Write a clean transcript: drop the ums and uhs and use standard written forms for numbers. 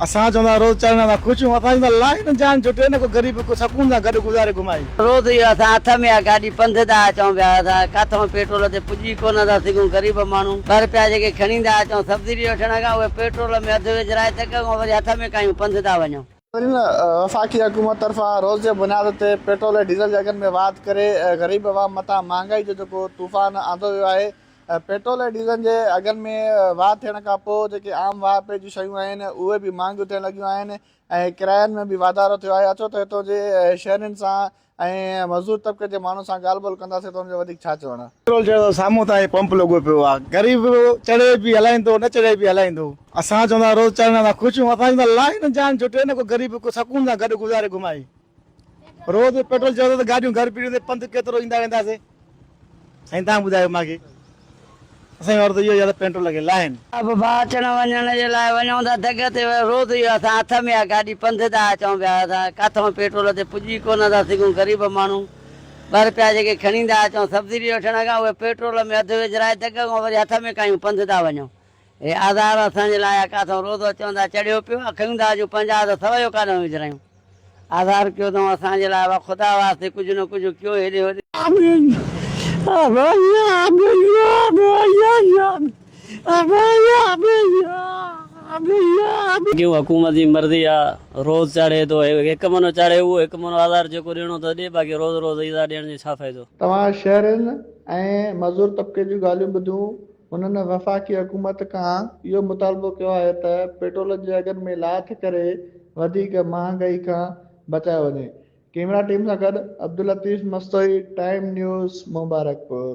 असां चवंदा रोज़ चढ़ण था ख़ुशि असां लाइन जान छुटे न को गरीब को सकून सां गॾु गुज़ारे घुमाई रोज़ इहो असां हथ में आहे गाॾी पंध था अचूं पिया असां किथां पेट्रोल ते पुॼी कोन था सघूं गरीब माण्हू ॿ रुपया जेके खणी था अचूं सब्सिडी वठण खां उहे पेट्रोल में अधु विझराए था कयूं वरी हथ में कयूं पंध था वञूं। वफ़ाक़ी हुकूमत तरफ़ां रोज़ जे बुनियाद ते पेट्रोल ऐं डीज़ल जे अघनि में वाध करे ग़रीब अवाम मथां महांगाई जो जेको तूफ़ान आंदो वियो आहे। पेट्रोल ऐं डीज़ल जे अघनि में वाध थियण खां पोइ जेके आम वाह जूं शयूं आहिनि उहे बि महांगियूं थियण लॻियूं आहिनि ऐं किरायनि में बि वाधारो थियो आहे। अचो त हितां जे शहरनि सां ऐं मज़दूर तबिके जे माण्हुनि सां ॻाल्हि ॿोल कंदासीं त हुनजो वधीक छा चवणु। पेट्रोल चढ़ो साम्हूं ताईं पंप लॻो पियो आहे गरीब चढ़े बि हलाईंदो न चढ़े बि हलाईंदो असां चवंदा रोज़ चढ़ण था ख़ुशि असां लाइन जान छुटे न को गरीब को सकून सां गॾु गुज़ारे घुमाई रोज़ पेट्रोल चढ़ंदो त गाॾियूं घर पीढ़ियूं ते पंधु केतिरो ईंदा वेंदासीं साईं तव्हां ॿुधायो मूंखे असांजे वारो त इहो ज्यादा पेट्रोल लॻे लाइन अब भाउ अचण वञण जे लाइ वञूं था धग ते रोज़ इहो असां हथ में आहे गाॾी पंध था अचूं पिया असां किथां पेट्रोल ते पुॼी कोन था सघूं गरीब माण्हू ॿ रुपया जेके खणी था अचूं सब्सिडी वठण खां उहे पेट्रोल में अधु विझराए था कयूं वरी हथ में कयूं पंध था वञूं। हे आधार असांजे लाइ किथां रोज़ अचूं था चढ़ियो पियो आहे खयूं था अॼु 50 त सवा जो काॾों विझरायूं आधार कयो अथऊं असांजे लाइ ख़ुदा वास्ते कुझु न कुझु कयो हेॾे होॾे। क्यों हुकूमत जी मर्ज़ी आहे रोज़ चढ़े थो हिकु महीनो चढ़े उहो हिकु महीनो आधार जेको ॾियणो त ॾिए बाक़ी रोज़ रोज़ ईज़ा ॾियण जो छा फ़ाइदो। तव्हां शहरनि ऐं मज़दूर तबिके जूं ॻाल्हियूं ॿुधियूं हुननि वफ़ाक़ी हुकूमत खां इहो मुतालबो कयो आहे त पेट्रोल जे अघनि में लाथ करे वधीक महांगाई खां बचायो वञे। कैमरा टीम सां गॾु अब्दुल लतीफ़ मस्तोई टाइम न्यूज़ मुबारकपुर।